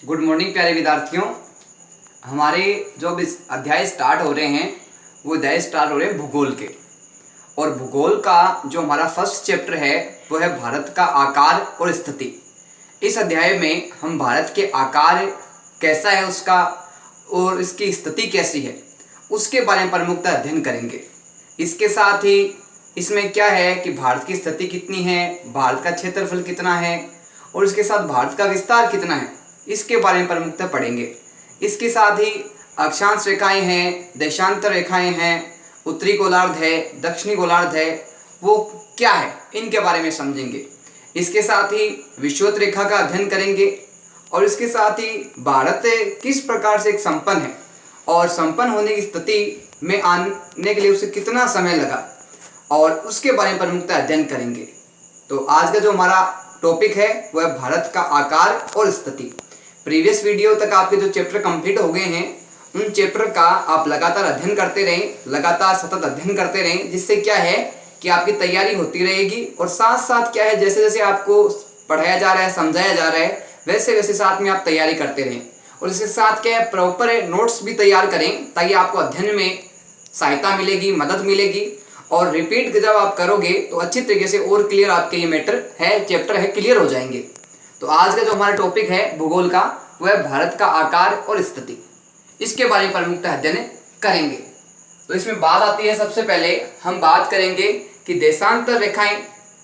Good morning प्यारे विद्यार्थियों। हमारे जो अब इस अध्याय स्टार्ट हो रहे हैं वो अध्याय स्टार्ट हो रहे हैं भूगोल के। और भूगोल का जो हमारा फर्स्ट चैप्टर है वो है भारत का आकार और स्थिति। इस अध्याय में हम भारत के आकार कैसा है उसका और इसकी स्थिति कैसी है उसके बारे में प्रमुखता अध्ययन करेंगे। इसके साथ ही इसमें क्या है कि भारत की स्थिति कितनी है, भारत का क्षेत्रफल कितना है और इसके साथ भारत का विस्तार कितना है, इसके बारे में प्रमुखता पढ़ेंगे। इसके साथ ही अक्षांश रेखाएं हैं, देशांतर रेखाएं हैं, उत्तरी गोलार्ध है, दक्षिणी गोलार्ध है, वो क्या है इनके बारे में समझेंगे। इसके साथ ही विषुवत रेखा का अध्ययन करेंगे और इसके साथ ही भारत किस प्रकार से एक संपन्न है और संपन्न होने की स्थिति में आने के लिए उसे कितना समय लगा और उसके बारे में प्रमुखता अध्ययन करेंगे। तो आज का जो हमारा टॉपिक है वह है भारत का आकार और स्थिति। प्रीवियस वीडियो तक आपके जो चैप्टर कंप्लीट हो गए हैं उन चैप्टर का आप लगातार अध्ययन करते रहें, लगातार सतत अध्ययन करते रहें, जिससे क्या है कि आपकी तैयारी होती रहेगी और साथ साथ क्या है जैसे जैसे आपको पढ़ाया जा रहा है, समझाया जा रहा है, वैसे वैसे साथ में आप तैयारी करते रहें। और इसके साथ क्या है प्रॉपर नोट्स भी तैयार करें ताकि आपको अध्ययन में सहायता मिलेगी, मदद मिलेगी और रिपीट जब आप करोगे तो अच्छी तरीके से और क्लियर आपके ये मैटर है, चैप्टर है, क्लियर हो जाएंगे। तो आज का जो हमारा टॉपिक है भूगोल का वह है भारत का आकार और स्थिति। इसके बारे में प्रमुखता अध्ययन करेंगे। तो इसमें बात आती है, सबसे पहले हम बात करेंगे कि देशांतर रेखाएं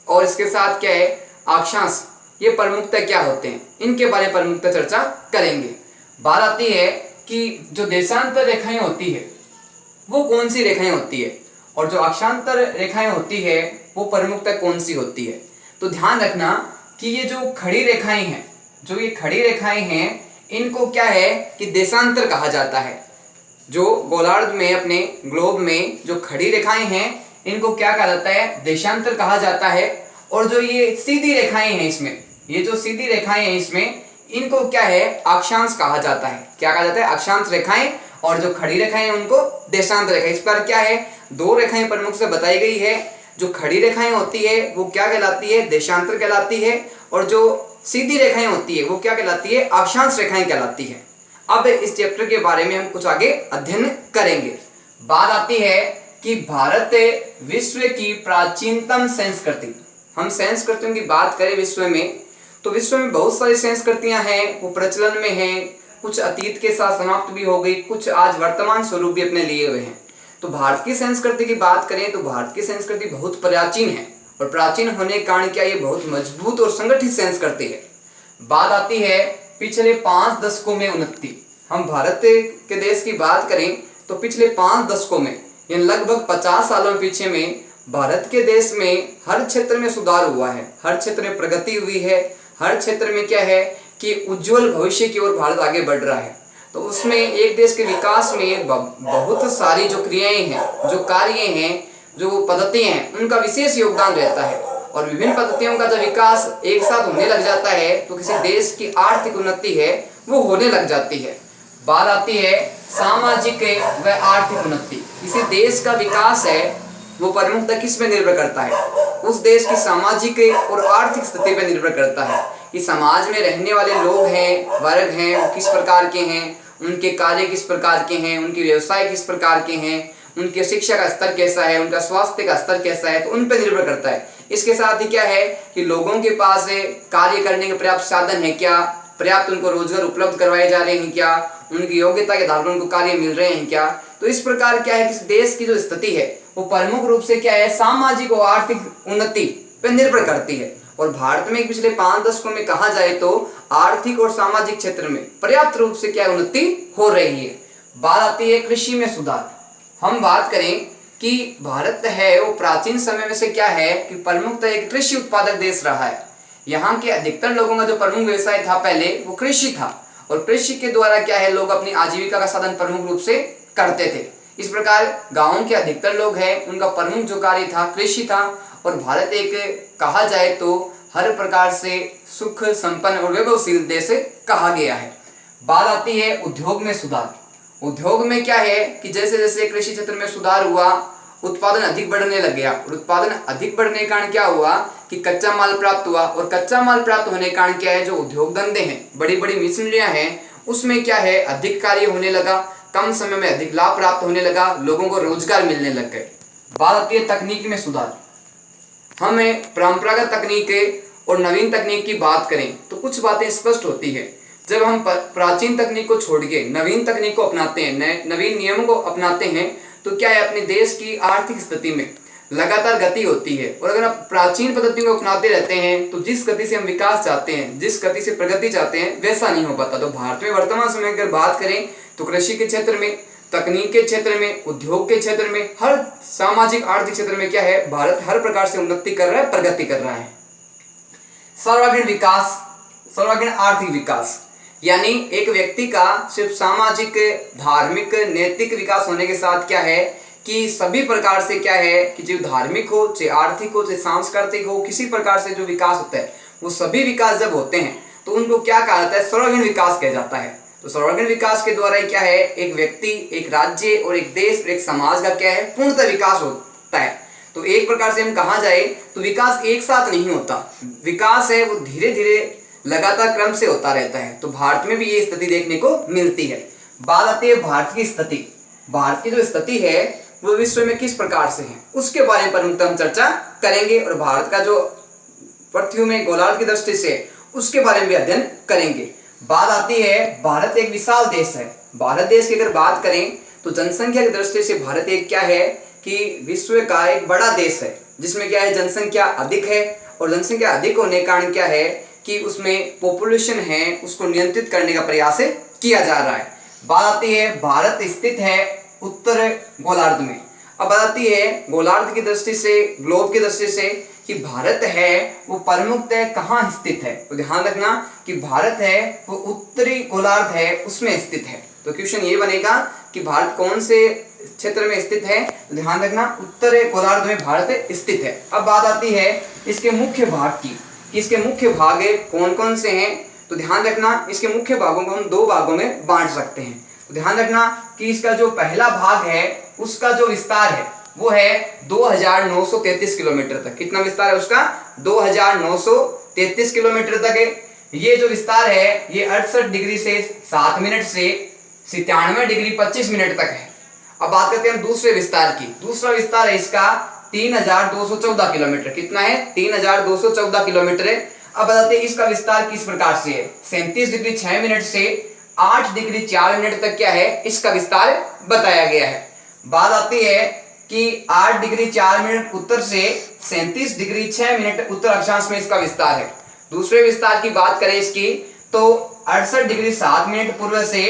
और इसके साथ क्या है अक्षांश, ये प्रमुखता क्या होते हैं, इनके बारे में प्रमुखता चर्चा करेंगे। बात आती है कि जो देशांतर रेखाएं होती है वो कौन सी रेखाएं होती है और जो अक्षांतर रेखाएं होती है वो प्रमुखता कौन सी होती है। तो ध्यान रखना कि ये जो खड़ी रेखाएं हैं, जो ये खड़ी रेखाएं हैं, इनको क्या है कि देशांतर कहा जाता है। जो गोलार्ध में अपने ग्लोब में जो खड़ी रेखाएं हैं इनको क्या कहा जाता है, देशांतर कहा जाता है। और जो ये सीधी रेखाएं हैं इसमें, ये जो सीधी रेखाएं हैं इसमें, इनको क्या है अक्षांश कहा जाता है। क्या कहा जाता है, अक्षांश रेखाएं। और जो खड़ी रेखाएं हैं उनको देशांतर रेखाएं। इस पर क्या है दो रेखाएं प्रमुख से बताई गई है। जो खड़ी रेखाएं होती है वो क्या कहलाती है, देशांतर कहलाती है। और जो सीधी रेखाएं होती है वो क्या कहलाती है, अक्षांश रेखाएं कहलाती है। अब इस चैप्टर के बारे में हम कुछ आगे अध्ययन करेंगे। बात आती है कि भारत विश्व की प्राचीनतम संस्कृति। हम संस्कृतियों की बात करें विश्व में तो विश्व में बहुत सारी संस्कृतियां हैं, वो प्रचलन में हैं, कुछ अतीत के साथ समाप्त भी हो गई, कुछ आज वर्तमान स्वरूप भी अपने लिए हुए हैं। तो भारत की संस्कृति की बात करें तो भारत की संस्कृति बहुत प्राचीन है और प्राचीन होने के कारण क्या ये बहुत मजबूत और संगठित संस्कृति है। बात आती है पिछले 5 दशकों में उन्नति। हम भारत के देश की बात करें तो पिछले 5 दशकों में यानी लगभग 50 सालों पीछे में भारत के देश में हर क्षेत्र में सुधार हुआ है, हर क्षेत्र में प्रगति हुई है, हर क्षेत्र में क्या है कि उज्जवल भविष्य की ओर भारत आगे बढ़ रहा है। तो उसमें एक देश के विकास में बहुत सारी जो क्रियाएं हैं, जो कार्य हैं, जो पद्धतियां हैं, उनका विशेष योगदान रहता है। और विभिन्न पद्धतियों का जब विकास एक साथ होने लग जाता है तो किसी देश की आर्थिक उन्नति है वो होने लग जाती है। बात आती है सामाजिक व आर्थिक उन्नति। किसी देश का विकास है वो प्रमुखता किस पे निर्भर करता है, उस देश की सामाजिक और आर्थिक स्थिति पर निर्भर करता है कि समाज में रहने वाले लोग हैं, वर्ग हैं, वो किस प्रकार के हैं, उनके कार्य किस प्रकार के हैं, उनके व्यवसाय किस प्रकार के हैं, उनके शिक्षा का स्तर कैसा है, उनका स्वास्थ्य का स्तर कैसा है, तो उन पर निर्भर करता है। इसके साथ ही क्या है कि लोगों के पास कार्य करने के पर्याप्त साधन है क्या, पर्याप्त उनको रोजगार उपलब्ध करवाए जा रहे हैं क्या, उनकी योग्यता के आधार पर उनको कार्य मिल रहे हैं क्या। तो इस प्रकार क्या है कि देश की जो स्थिति है वो प्रमुख रूप से क्या है सामाजिक और आर्थिक उन्नति पर निर्भर करती है। और भारत में पिछले 5 दशकों में कहा जाए तो आर्थिक और सामाजिक क्षेत्र में पर्याप्त रूप से क्या उन्नति हो रही है। बात आती है कृषि में सुधार। हम बात करें कि भारत है वो प्राचीन समय में से क्या है कि प्रमुखतः एक कृषि उत्पादक देश रहा है। यहाँ के अधिकतर लोगों का जो प्रमुख व्यवसाय था पहले वो कृषि था और कृषि के द्वारा क्या है लोग अपनी आजीविका का साधन प्रमुख रूप से करते थे। इस प्रकार गाँव के अधिकतर लोग हैं उनका प्रमुख जो कार्य था कृषि था। और भारत एक कहा जाए तो हर प्रकार से सुख संपन्न और वैभवशील देश कहा गया है। बात आती है उद्योग में सुधार। उद्योग में क्या है कि जैसे जैसे कृषि क्षेत्र में सुधार हुआ उत्पादन अधिक बढ़ने लग गया और उत्पादन अधिक बढ़ने के कारण क्या हुआ कि कच्चा माल प्राप्त हुआ, और कच्चा माल प्राप्त होने के कारण क्या है, जो उद्योग धंधे हैं, बड़ी बड़ी मशीनरियां हैं, उसमें क्या है, अधिक कार्य होने लगा, कम समय में अधिक लाभ प्राप्त होने लगा, लोगों को रोजगार मिलने लग गए। बात आती है तकनीक में सुधार। हमें परंपरागत तकनीक और नवीन तकनीक की बात करें तो कुछ बातें स्पष्ट होती है। जब हम प्राचीन तकनीक को छोड़ के नवीन तकनीक को अपनाते हैं, नवीन नियमों को अपनाते हैं, तो क्या है, अपने देश की आर्थिक स्थिति में लगातार गति होती है। और अगर आप प्राचीन पद्धतियों को अपनाते रहते हैं तो जिस गति से हम विकास चाहते हैं, जिस गति से प्रगति चाहते हैं, वैसा नहीं हो पाता। तो भारत में वर्तमान समय अगर बात करें तो कृषि के क्षेत्र में, तकनीक के क्षेत्र में, उद्योग के क्षेत्र में, हर सामाजिक आर्थिक क्षेत्र में क्या है, भारत हर प्रकार से उन्नति कर रहा है, प्रगति कर रहा है। सर्वांगीण विकास, सर्वांगीण आर्थिक विकास, यानी एक व्यक्ति का सिर्फ सामाजिक, धार्मिक, नैतिक विकास होने के साथ क्या है कि सभी प्रकार से क्या है कि जो धार्मिक हो, चाहे आर्थिक हो, चाहे सांस्कृतिक हो, किसी प्रकार से जो विकास होता है, वो सभी विकास जब होते हैं तो उनको क्या कहा जाता है, सर्वांगीण विकास कहा जाता है। तो सर्वांगीण विकास के द्वारा क्या है, एक व्यक्ति, एक राज्य और एक देश और एक समाज का क्या है, पूर्णतः विकास होता है। तो एक प्रकार से हम कहा जाए तो विकास एक साथ नहीं होता, विकास है वो धीरे धीरे लगातार क्रम से होता रहता है। तो भारत में भी ये स्थिति देखने को मिलती है। बात आती है भारत की स्थिति। भारत की जो स्थिति है वो विश्व में किस प्रकार से है, उसके बारे में प्रमुखतः हम चर्चा करेंगे, और भारत का जो पृथ्वी में गोलार्ध की दृष्टि से उसके बारे में भी अध्ययन करेंगे। बात आती है, भारत एक विशाल देश है। भारत देश की अगर बात करें तो जनसंख्या की दृष्टि से भारत एक क्या है कि विश्व का एक बड़ा देश है, जिसमें क्या है, जनसंख्या अधिक है, और जनसंख्या अधिक होने के कारण क्या है कि उसमें पॉपुलेशन है उसको नियंत्रित करने का प्रयास किया जा रहा है। बात आती है, भारत स्थित है उत्तर गोलार्ध में। अब बात आती है गोलार्ध की दृष्टि से, ग्लोब की दृष्टि से कि भारत है वो प्रमुखतः कहाँ स्थित है। तो ध्यान रखना कि भारत है वो उत्तरी गोलार्ध है उसमें स्थित है। तो क्वेश्चन ये बनेगा कि भारत कौन से क्षेत्र में स्थित है, तो ध्यान रखना उत्तरी गोलार्ध में भारत स्थित है। अब बात आती है इसके मुख्य भाग की, इसके मुख्य भाग कौन कौन से हैं। तो ध्यान रखना इसके मुख्य भागों को हम दो भागों में बांट सकते हैं। तो ध्यान रखना कि इसका जो पहला भाग है उसका जो विस्तार है वो है 2933 किलोमीटर तक। कितना विस्तार है उसका, 2933 किलोमीटर तक है। ये जो विस्तार है ये 68 डिग्री से 7 मिनट से 97 डिग्री 25 मिनट तक है। अब बात करते हैं दूसरे विस्तार की। दूसरा विस्तार है इसका 3214 किलोमीटर। कितना है, 3214 किलोमीटर है। अब बताते हैं इसका विस्तार किस प्रकार से है। 37 डिग्री 6 मिनट से 8 डिग्री 4 मिनट तक क्या है इसका विस्तार बताया गया है। बात आती है कि 8 डिग्री 4 मिनट उत्तर से 37 डिग्री 6 मिनट उत्तर अक्षांश में इसका विस्तार है। दूसरे विस्तार की बात करें इसकी तो 68 डिग्री 7 मिनट पूर्व से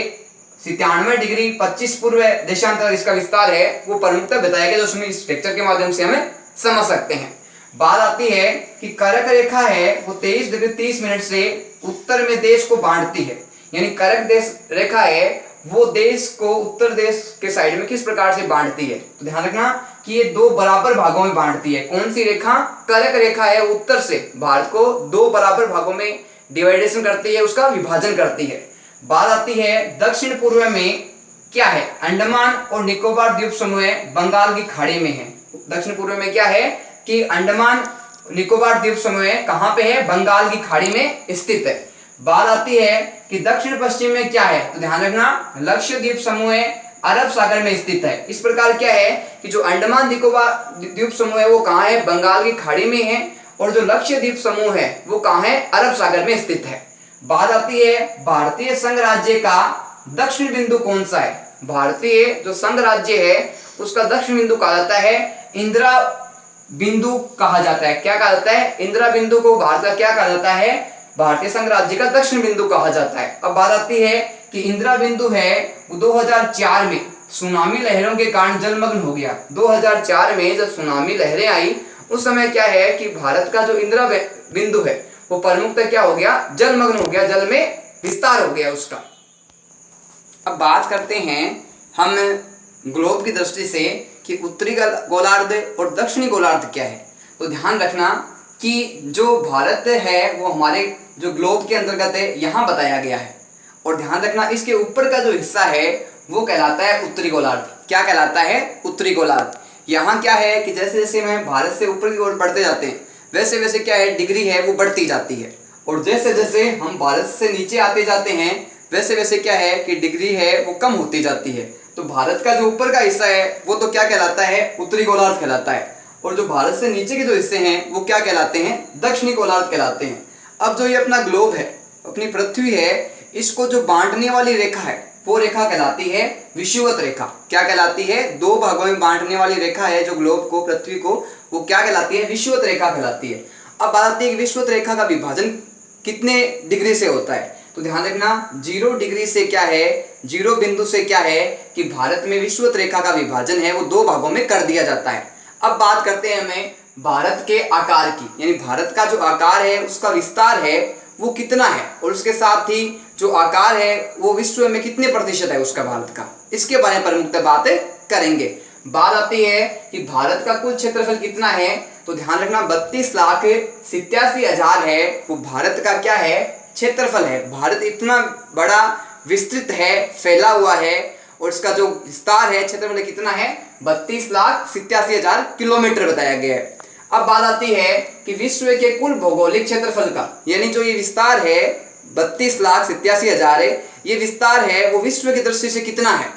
97 डिग्री 25 पूर्व देशांतर इसका विस्तार है वो प्रमुखतः बताया गया, जो उसमें इस पिक्चर के माध्यम से हमें समझ सकते हैं। बात आती है कि कर्क रेखा है वो 23 डिग्री 30 मिनट से उत्तर में देश को बांटती है। यानी कर्क देश रेखा है वो देश को उत्तर देश के साइड में किस प्रकार से बांटती है। तो ध्यान रखना कि ये दो बराबर भागों में बांटती है। कौन सी रेखा, कर्क रेखा है उत्तर से भारत को दो बराबर भागों में डिवाइडेशन करती है, उसका विभाजन करती है। बात आती है दक्षिण पूर्व में क्या है, अंडमान और निकोबार द्वीप समूह बंगाल की खाड़ी में है। दक्षिण पूर्व में क्या है कि अंडमान निकोबार द्वीप समूह कहाँ पे है, बंगाल की खाड़ी में स्थित है। बात आती है कि दक्षिण पश्चिम में क्या है, तो ध्यान रखना लक्षद्वीप समूह अरब सागर में स्थित है। इस प्रकार क्या है कि जो अंडमान निकोबार द्वीप समूह है वो कहाँ है, बंगाल की खाड़ी में है, और जो लक्षद्वीप समूह है वो कहाँ है, अरब सागर में स्थित है। बात आती है भारतीय संघ राज्य का दक्षिण बिंदु कौन सा है। भारतीय जो संघ राज्य है उसका दक्षिण बिंदु कहा जाता है इंदिरा बिंदु कहा जाता है। क्या कहा जाता है, इंदिरा बिंदु को भारत का क्या कहा जाता है, भारतीय संघ राज्य का दक्षिण बिंदु कहा जाता है। अब बात आती है कि इंदिरा बिंदु है वो 2004 में सुनामी लहरों के कारण जलमग्न हो गया। 2004 में जब सुनामी लहरें आई उस समय क्या है कि भारत का जो इंदिरा बिंदु है वो प्रमुखतः क्या हो गया, जलमग्न हो गया, जल में विस्तार हो गया उसका। अब बात करते हैं हम ग्लोब की दृष्टि से कि उत्तरी गोलार्ध और दक्षिणी गोलार्ध क्या है। तो ध्यान रखना कि जो भारत है वो हमारे जो ग्लोब के अंतर्गत है यहाँ बताया गया है, और ध्यान रखना इसके ऊपर का जो हिस्सा है वो कहलाता है उत्तरी गोलार्ध। क्या कहलाता है, उत्तरी गोलार्ध। यहाँ क्या है कि जैसे जैसे हम भारत से ऊपर की ओर बढ़ते जाते हैं वैसे वैसे क्या है, डिग्री है वो बढ़ती जाती है। और जैसे जैसे हम भारत से नीचे आते जाते हैं वैसे वैसे क्या है कि डिग्री है वो कम होती जाती है। तो भारत का जो ऊपर का हिस्सा है वो तो क्या कहलाता है, उत्तरी गोलार्ध कहलाता है। और जो भारत से नीचे के जो हिस्से हैं वो क्या कहलाते हैं, दक्षिणी गोलार्ध कहलाते हैं। अब जो ये अपना ग्लोब है, अपनी पृथ्वी है, इसको जो बांटने वाली रेखा है वो रेखा कहलाती है विषुवत रेखा। क्या कहलाती है, दो भागों में बांटने वाली रेखा है जो ग्लोब को, पृथ्वी को, वो क्या कहलाती है, विषुवत रेखा कहलाती है। अब बात आती है कि विषुवत रेखा का विभाजन कितने डिग्री से होता है। तो ध्यान रखना 0 डिग्री से क्या है, 0 बिंदु से क्या है कि भारत में विषुवत रेखा का विभाजन है वो दो भागों में कर दिया जाता है। अब बात करते हैं हमें भारत के आकार की, यानी भारत का जो आकार है उसका विस्तार है वो कितना है, और उसके साथ ही जो आकार है वो विश्व में कितने प्रतिशत है उसका भारत का, इसके बारे में प्रमुखतः बातें करेंगे। बात आती है कि भारत का कुल क्षेत्रफल कितना है। तो ध्यान रखना 32,87,000 है वो भारत का क्या है, क्षेत्रफल है। भारत इतना बड़ा विस्तृत है, फैला हुआ है, और इसका जो विस्तार है, क्षेत्रफल कितना है, 32,87,000 किलोमीटर बताया गया है। अब बात आती है कि विश्व के कुल भौगोलिक क्षेत्रफल का, यानी जो ये विस्तार है 32,87,000 है, ये विस्तार है वो विश्व की दृष्टि से कितना है,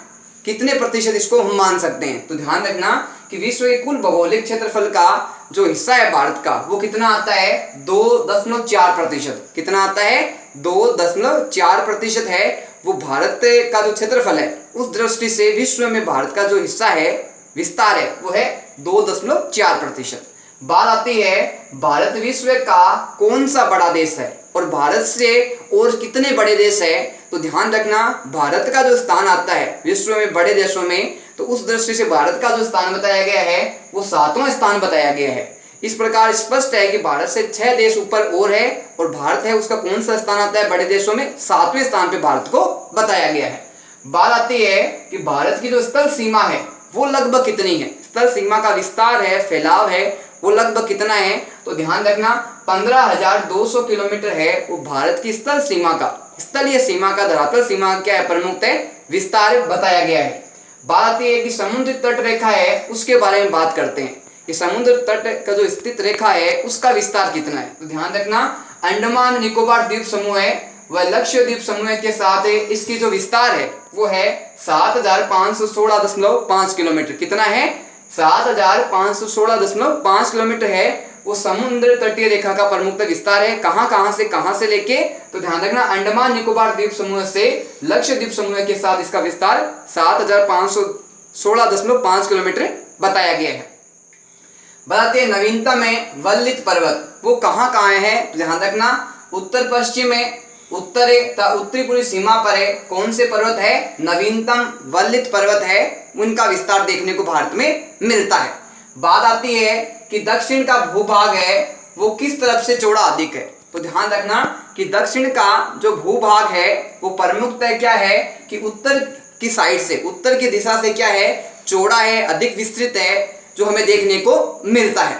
कितने प्रतिशत इसको हम मान सकते हैं। तो ध्यान रखना कि विश्व के कुल भौगोलिक क्षेत्रफल का जो हिस्सा है भारत का वो कितना आता है, 2.4%। कितना आता है, 2.4% है वो भारत का जो क्षेत्रफल है उस दृष्टि से विश्व में भारत का जो हिस्सा है, विस्तार है, वो है 2.4%। बात आती है भारत विश्व का कौन सा बड़ा देश है और भारत से और कितने बड़े देश है। तो ध्यान रखना भारत का जो स्थान आता है विश्व में बड़े देशों में, तो उस दृष्टि से भारत का जो स्थान बताया गया है वो 7वां स्थान बताया गया है। इस प्रकार स्पष्ट है कि भारत से 6 देश ऊपर और है, और भारत है उसका कौन सा स्थान आता है बड़े देशों में, 7वें स्थान पे भारत को बताया गया है। बात आती है कि भारत की जो स्थल सीमा है वो लगभग कितनी है, स्थल सीमा का विस्तार है, फैलाव है, वो लगभग कितना है। तो ध्यान रखना 15,200 किलोमीटर है वो भारत की स्थल सीमा का, स्थलीय सीमा का, धरातल सीमा क्या है, प्रमुखतः विस्तार बताया गया है। बात आती है कि समुद्र तट रेखा है उसके बारे में बात करते हैं कि समुद्र तट का जो स्थित रेखा है उसका विस्तार कितना है। तो ध्यान रखना अंडमान निकोबार द्वीप समूह है वह लक्षद्वीप समूह के साथ है, इसकी जो विस्तार है वो है 7,516.5 किलोमीटर। कितना है, 7,516.5 किलोमीटर है वो समुद्र तटीय रेखा का प्रमुख विस्तार है। कहां से लेके, तो ध्यान रखना अंडमान निकोबार द्वीप समूह से लक्षद्वीप समूह के साथ इसका विस्तार 7,516.5 किलोमीटर बताया गया है। बताते हैं नवीनतम में वल्लित पर्वत वो कहाँ है। तो ध्यान रखना उत्तर पश्चिम में, उत्तरी पूर्वी सीमा पर है। कौन से पर्वत है, नवीनतम वल्लित पर्वत है, उनका विस्तार देखने को भारत में मिलता है। बात आती है कि दक्षिण का भूभाग है वो किस तरफ से चौड़ा अधिक है। तो ध्यान रखना कि दक्षिण का जो भूभाग है वो प्रमुखतः क्या है कि उत्तर की साइड से, उत्तर की दिशा से क्या है, चौड़ा है, अधिक विस्तृत है, जो हमें देखने को मिलता है।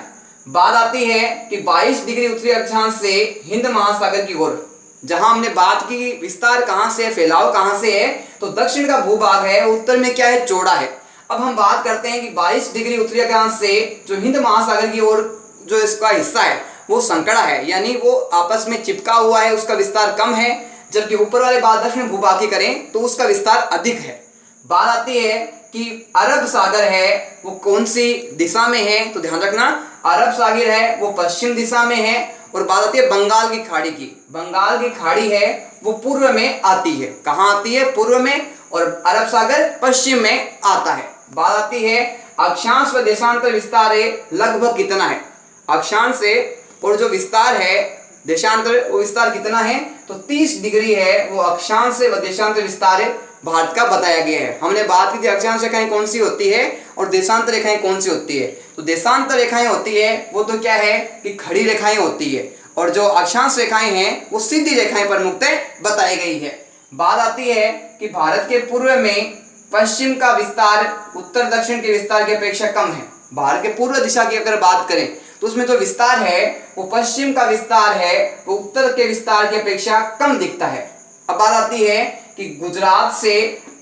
बात आती है कि 22 डिग्री उत्तरी अक्षांश से हिंद महासागर की ओर, जहां हमने बात की विस्तार कहां से है, फैलाव कहां से है, तो दक्षिण का भूभाग है उत्तर में क्या है, चौड़ा है। अब हम बात करते हैं कि 22 डिग्री उत्तरी अक्षांश से जो हिंद महासागर की ओर जो इसका हिस्सा है वो संकड़ा है, यानी वो आपस में चिपका हुआ है, उसका विस्तार कम है। जबकि ऊपर वाले बात दक्षिण भूभाग की करें तो उसका विस्तार अधिक है। बात आती है कि अरब सागर है वो कौन सी दिशा में है। तो ध्यान रखना अरब सागर है वो पश्चिम दिशा में है। और बात आती है बंगाल की खाड़ी की, बंगाल की खाड़ी है वो पूर्व में आती है। कहाँ आती है, पूर्व में, और अरब सागर पश्चिम में आता है। बात आती है अक्षांश व देशांतर विस्तार लगभग कितना है, अक्षांश से और जो विस्तार है देशांतर वो विस्तार कितना है, तो 30 डिग्री है वो अक्षांश से व देशांतर विस्तार भारत का बताया गया है। हमने बात की थी अक्षांश रेखाएं कौन सी होती है और देशांतर रेखाएं कौन सी होती है। तो देशांतर रेखाएं होती है वो तो क्या है कि खड़ी रेखाएं होती है, और जो अक्षांश रेखाएं हैं वो सीधी रेखाएं प्रमुखतः बताई गई है। बात आती है कि भारत के पूर्व में पश्चिम का विस्तार उत्तर दक्षिण के विस्तार की अपेक्षा कम है। भारत के पूर्व दिशा की अगर बात करें तो उसमें जो विस्तार है वो पश्चिम का विस्तार है वो उत्तर के विस्तार की अपेक्षा कम दिखता है। अब बात आती है कि गुजरात से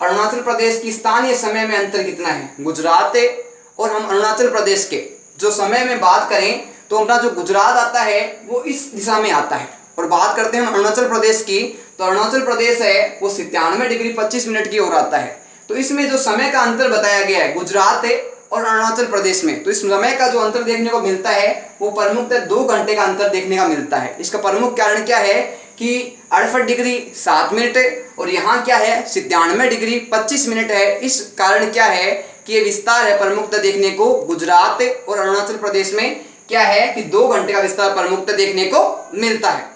अरुणाचल प्रदेश की स्थानीय समय में अंतर कितना है। गुजरात और हम अरुणाचल प्रदेश के जो समय में बात करें तो अपना जो गुजरात आता है वो इस दिशा में आता है। और बात करते हैं हम अरुणाचल प्रदेश की, तो अरुणाचल प्रदेश है वो 97 डिग्री 25 मिनट की ओर आता है। तो इसमें जो समय का अंतर बताया गया है गुजरात है और अरुणाचल प्रदेश में, तो इस समय का जो अंतर देखने को मिलता है वो प्रमुखतः 2 घंटे का अंतर देखने का मिलता है। इसका प्रमुख कारण क्या है कि 68 डिग्री 7 मिनट है और यहाँ क्या है 97 डिग्री 25 मिनट है। इस कारण क्या है कि ये विस्तार है प्रमुखतः देखने को गुजरात और अरुणाचल प्रदेश में क्या है कि 2 घंटे का विस्तार प्रमुखतः देखने को मिलता है।